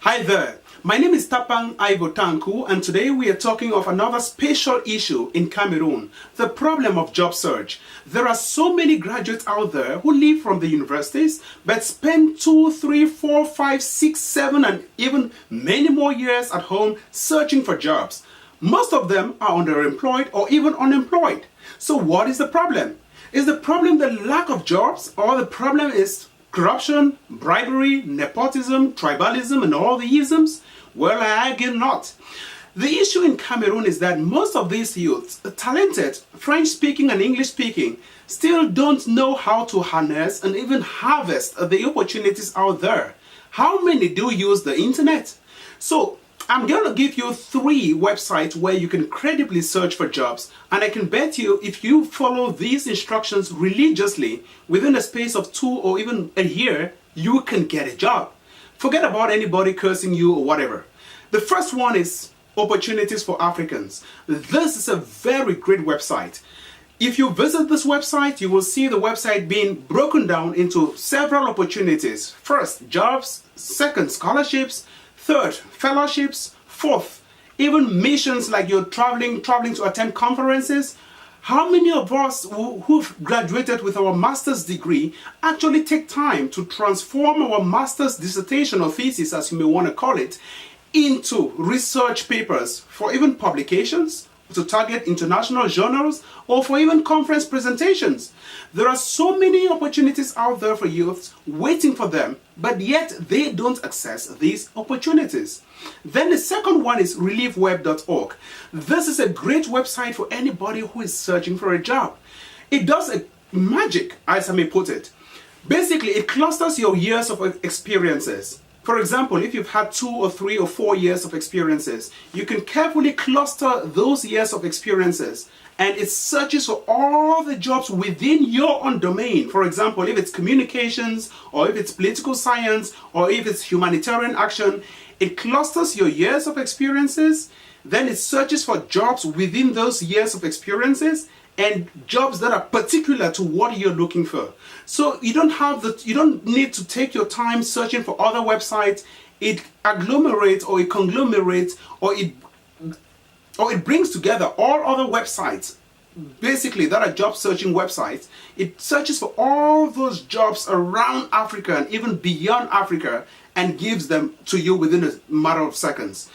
Hi there, my name is Tapang Tanku, and today we are talking of another special issue in Cameroon, the problem of job search. There are so many graduates out there who leave from the universities but spend 2, 3, 4, 5, 6, 7 and even many more years at home searching for jobs. Most of them are underemployed or even unemployed. So what is the problem? Is the problem the lack of jobs, or the problem is corruption, bribery, nepotism, tribalism, and all the isms? Well, I argue not. The issue in Cameroon is that most of these youths, talented, French-speaking and English-speaking, still don't know how to harness and even harvest the opportunities out there. How many do use the internet? So, I'm going to give you 3 websites where you can credibly search for jobs, and I can bet you if you follow these instructions religiously, within a space of 2 or even a year, you can get a job. Forget about anybody cursing you or whatever. The first one is Opportunities for Africans. This is a very great website. If you visit this website, you will see the website being broken down into several opportunities. First, jobs. Second, scholarships. Third, fellowships. Fourth, even missions, like you're traveling to attend conferences. How many of us who've graduated with our master's degree actually take time to transform our master's dissertation or thesis, as you may want to call it, into research papers for even publications, to target international journals, or for even conference presentations? There are so many opportunities out there for youths waiting for them, but yet they don't access these opportunities. Then the second one is reliefweb.org. This is a great website for anybody who is searching for a job. It does a magic, as I may put it. Basically, it clusters your years of experiences. For example, if you've had 2 or 3 or 4 years of experiences, you can carefully cluster those years of experiences, and it searches for all the jobs within your own domain. For example, if it's communications, or if it's political science, or if it's humanitarian action, it clusters your years of experiences, then it searches for jobs within those years of experiences, and jobs that are particular to what you're looking for. So you don't need to take your time searching for other websites. It agglomerates, or it conglomerates, or it brings together all other websites, basically, that are job searching websites. It searches for all those jobs around Africa and even beyond Africa and gives them to you within a matter of seconds.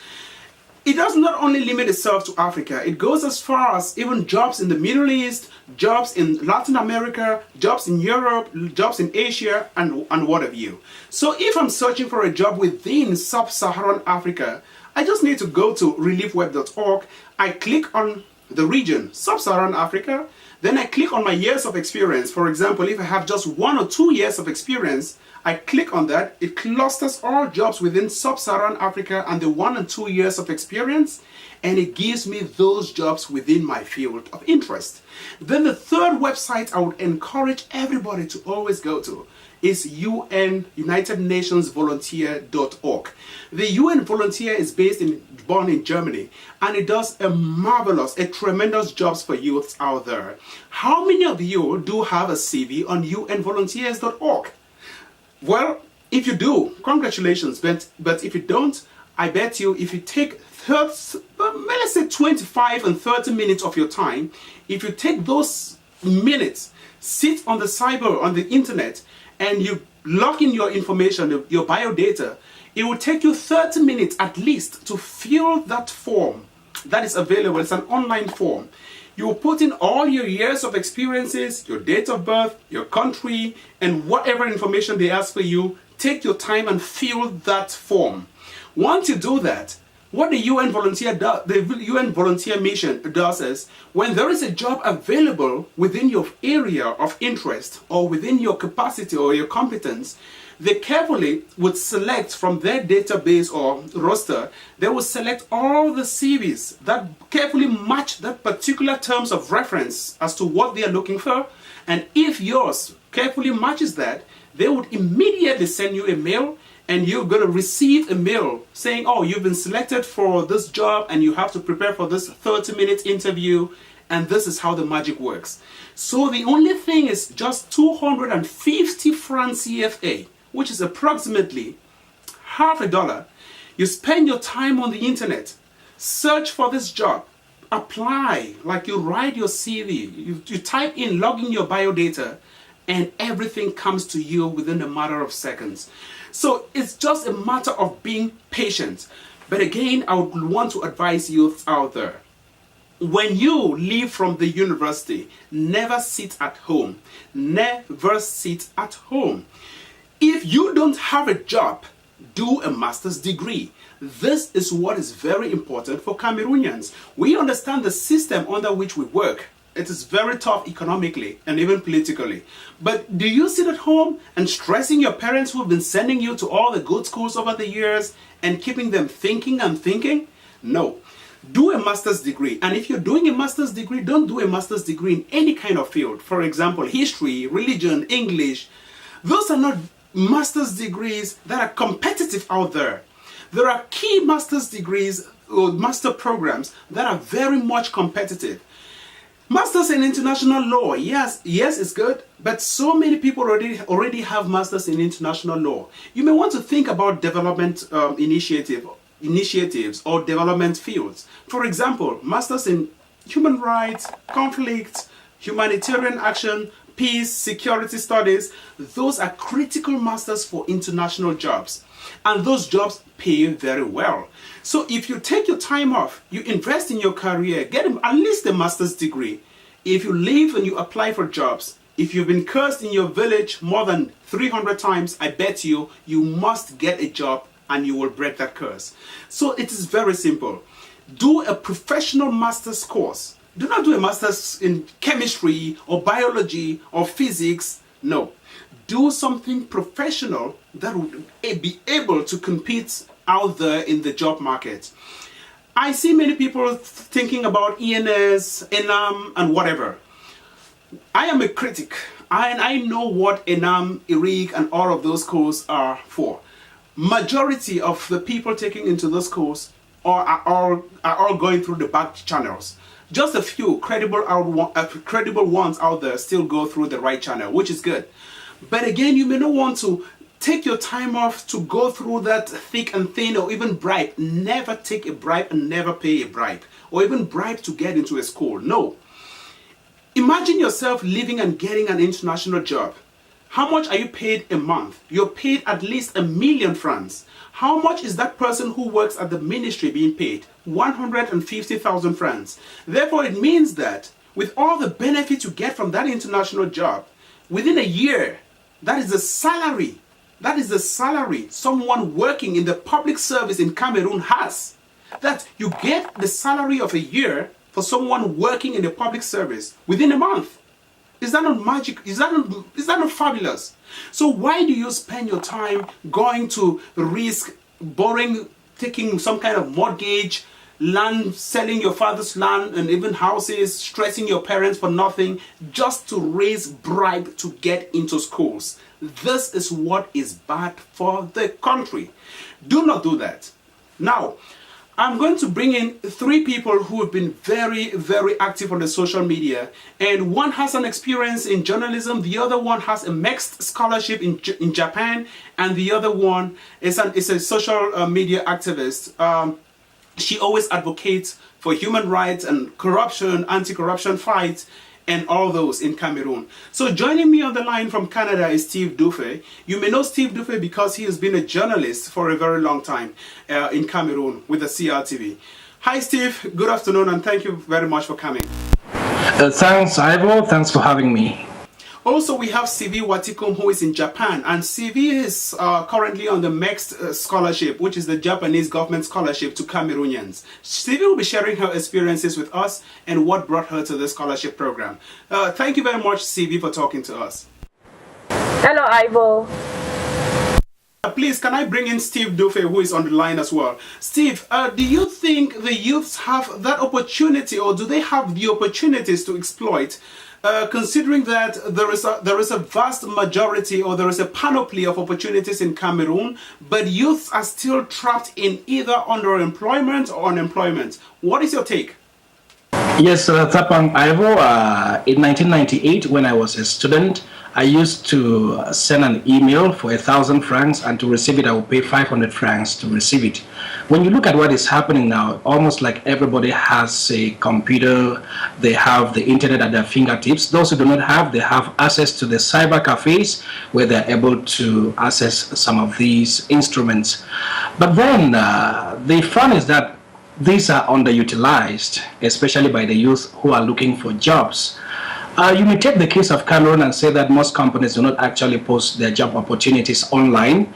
It does not only limit itself to Africa, it goes as far as even jobs in the Middle East, jobs in Latin America, jobs in Europe, jobs in Asia, and what have you. So if I'm searching for a job within sub-Saharan Africa, I just need to go to reliefweb.org. I click on the region, sub-Saharan Africa, then I click on my years of experience. For example, if I have just 1 or 2 years of experience, I click on that. It clusters all jobs within sub-Saharan Africa and the 1 and 2 years of experience, and it gives me those jobs within my field of interest. Then the third website I would encourage everybody to always go to is United Nations Volunteer.org. The UN Volunteer is based in Bonn in Germany, and it does a tremendous jobs for youths out there. How many of you do have a CV on unvolunteers.org? Well, if you do, congratulations, but if you don't, I bet you if you take let's say 25 and 30 minutes of your time, if you take those minutes, sit on the internet, and you log in your information, your biodata, it will take you 30 minutes at least to fill that form that is available. It's an online form. You will put in all your years of experiences, your date of birth, your country, and whatever information they ask for you. Take your time and fill that form. Once you do that, what the UN Volunteer Mission does is, when there is a job available within your area of interest or within your capacity or your competence, they carefully would select from their database or roster, they will select all the CVs that carefully match that particular terms of reference as to what they are looking for. And if yours carefully matches that, they would immediately send you a mail, and you're going to receive a mail saying, oh, you've been selected for this job and you have to prepare for this 30-minute interview, and this is how the magic works. So the only thing is just 250 francs CFA, which is approximately $50. You spend your time on the internet, search for this job, apply, like you write your CV, you type in, log in your biodata, and everything comes to you within a matter of seconds. So it's just a matter of being patient. But again, I would want to advise youth out there. When you leave from the university, never sit at home. Never sit at home. If you don't have a job, do a master's degree. This is what is very important for Cameroonians. We understand the system under which we work. It is very tough economically and even politically. But do you sit at home and stressing your parents who have been sending you to all the good schools over the years and keeping them thinking and thinking? No. Do a master's degree. And if you're doing a master's degree, don't do a master's degree in any kind of field. For example, history, religion, English. Those are not master's degrees that are competitive out there. There are key master's degrees or master programs that are very much competitive. Masters in international law, yes, it's good, but so many people already have masters in international law. You may want to think about development initiatives or development fields. For example, masters in human rights, conflict, humanitarian action, peace, security studies. Those are critical masters for international jobs. And those jobs pay very well. So if you take your time off, you invest in your career, get at least a master's degree. If you leave and you apply for jobs, if you've been cursed in your village more than 300 times, I bet you must get a job and you will break that curse. So it is very simple. Do a professional master's course. Do not do a master's in chemistry or biology or physics. No. Do something professional that would be able to compete out there in the job market. I see many people thinking about ENS, ENAM, and whatever. I am a critic, and I know what ENAM, ERIG, and all of those courses are for. Majority of the people taking into this course are all going through the back channels. Just a few credible ones out there still go through the right channel, which is good. But again, you may not want to take your time off to go through that thick and thin or even bribe. Never take a bribe and never pay a bribe or even bribe to get into a school. No. Imagine yourself living and getting an international job. How much are you paid a month? You're paid at least 1 million francs. How much is that person who works at the ministry being paid? 150,000 francs. Therefore, it means that with all the benefits you get from that international job, within a year, that is the salary. That is the salary someone working in the public service in Cameroon has. That you get the salary of a year for someone working in the public service within a month. Is that not magic? Is that not fabulous? So why do you spend your time going to risk borrowing, taking some kind of mortgage, land, selling your father's land and even houses, stressing your parents for nothing, just to raise bribe to get into schools? This is what is bad for the country. Do not do that. Now, I'm going to bring in 3 people who have been very, very active on the social media. And one has an experience in journalism, the other one has a mixed scholarship in Japan, and the other one is a social media activist. She always advocates for human rights and corruption, anti-corruption fights, and all those in Cameroon. So joining me on the line from Canada is Steve Dufay. You may know Steve Dufay because he has been a journalist for a very long time in Cameroon with the CRTV. Hi Steve, good afternoon and thank you very much for coming. Thanks Ivo, thanks for having me. Also, we have CV Watikum, who is in Japan, and CV is currently on the MEXT scholarship, which is the Japanese government scholarship to Cameroonians. CV will be sharing her experiences with us and what brought her to the scholarship program. Thank you very much, CV, for talking to us. Hello, Ivo. Please, can I bring in Steve Dufay, who is on the line as well? Steve, do you think the youths have that opportunity, or do they have the opportunities to exploit? Considering that there is a vast majority, or there is a panoply of opportunities in Cameroon, but youths are still trapped in either underemployment or unemployment. What is your take? Yes, Tapang Ivo, in 1998, when I was a student, I used to send an email for 1,000 francs, and to receive it, I would pay 500 francs to receive it. When you look at what is happening now, almost like everybody has a computer, they have the internet at their fingertips. Those who do not have, they have access to the cyber cafes where they're able to access some of these instruments. But then the fun is that these are underutilized, especially by the youth who are looking for jobs. You may take the case of Cameroon and say that most companies do not actually post their job opportunities online.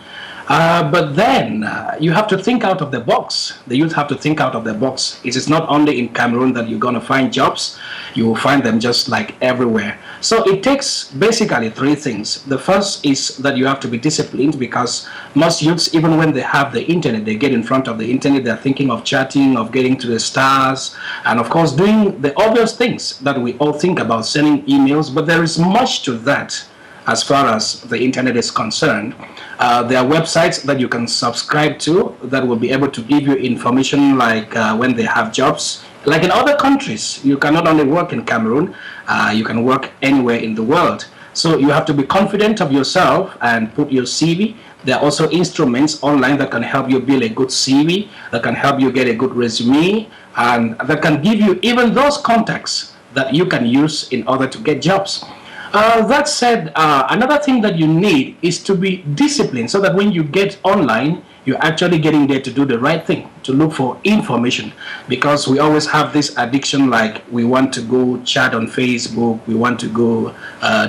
But then you have to think out of the box. The youth have to think out of the box. It is not only in Cameroon that you're going to find jobs. You will find them just like everywhere. So it takes basically three things. The first is that you have to be disciplined, because most youths, even when they have the internet, they get in front of the internet, they're thinking of chatting, of getting to the stars, and of course doing the obvious things that we all think about, sending emails. But there is much to that as far as the internet is concerned. There are websites that you can subscribe to that will be able to give you information, like when they have jobs. Like in other countries, you can not only work in Cameroon, you can work anywhere in the world. So you have to be confident of yourself and put your CV. There are also instruments online that can help you build a good CV, that can help you get a good resume, and that can give you even those contacts that you can use in order to get jobs. That said, another thing that you need is to be disciplined, so that when you get online, you're actually getting there to do the right thing, to look for information. Because we always have this addiction, like we want to go chat on Facebook, we want to go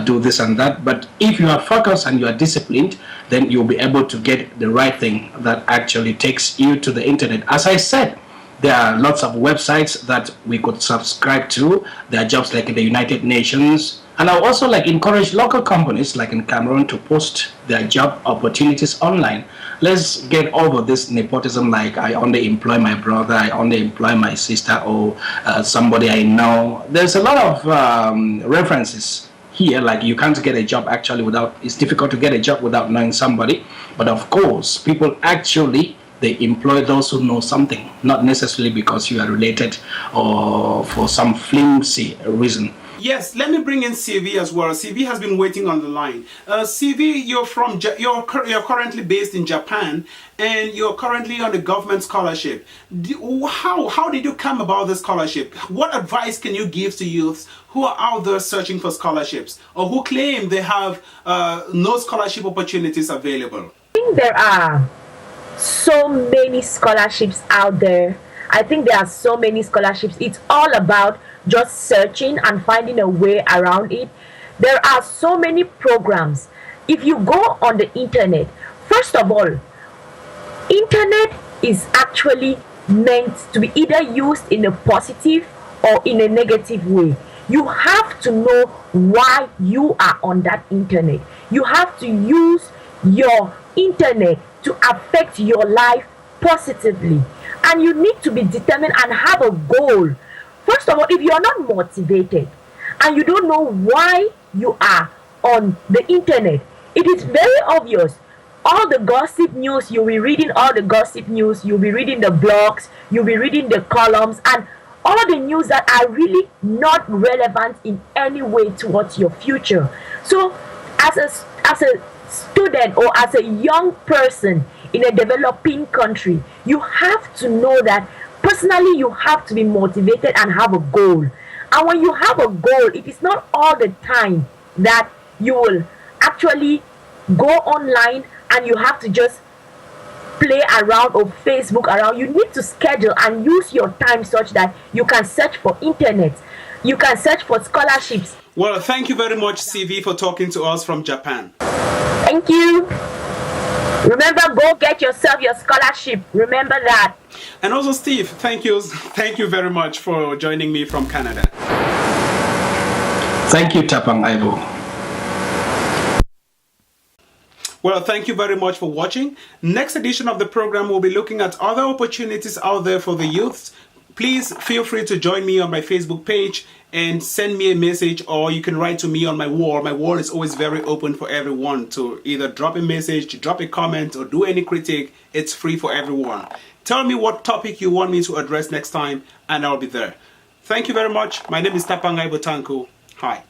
do this and that. But if you are focused and you are disciplined, then you'll be able to get the right thing that actually takes you to the internet. As I said, there are lots of websites that we could subscribe to. There are jobs like in the United Nations. And I also like encourage local companies like in Cameroon to post their job opportunities online. Let's get over this nepotism, like I only employ my brother, I only employ my sister, or somebody I know. There's a lot of references here, like you can't get a job actually without, it's difficult to get a job without knowing somebody. But of course, people actually, they employ those who know something, not necessarily because you are related or for some flimsy reason. Yes, let me bring in CV as well. CV has been waiting on the line. CV, you're currently based in Japan, and you're currently on a government scholarship. How did you come about the scholarship? What advice can you give to youths who are out there searching for scholarships, or who claim they have no scholarship opportunities available? I think there are so many scholarships out there. I think there are so many scholarships. It's all about just searching and finding a way around it. There are so many programs. If you go on the internet, first of all, internet is actually meant to be either used in a positive or in a negative way. You have to know why you are on that internet. You have to use your internet to affect your life positively, and you need to be determined and have a goal. First of all, if you are not motivated and you don't know why you are on the internet, it is very obvious. All the gossip news, you'll be reading all the gossip news, you'll be reading the blogs, you'll be reading the columns, and all the news that are really not relevant in any way towards your future. So as a student or as a young person in a developing country, you have to know that personally you have to be motivated and have a goal. And when you have a goal, it is not all the time that you will actually go online and you have to just play around or Facebook around. You need to schedule and use your time such that you can search for internet, you can search for scholarships. Well, thank you very much, CV, for talking to us from Japan. Thank you. Remember, go get yourself your scholarship. Remember that. And also, Steve, thank you very much for joining me from Canada. Thank you, Tapang Ivo. Well, thank you very much for watching. Next edition of the program, we'll be looking at other opportunities out there for the youths. Please feel free to join me on my Facebook page and send me a message, or you can write to me on my wall. My wall is always very open for everyone to either drop a message, drop a comment, or do any critique. It's free for everyone. Tell me what topic you want me to address next time, and I'll be there. Thank you very much. My name is Tapang Ibotanku. Hi.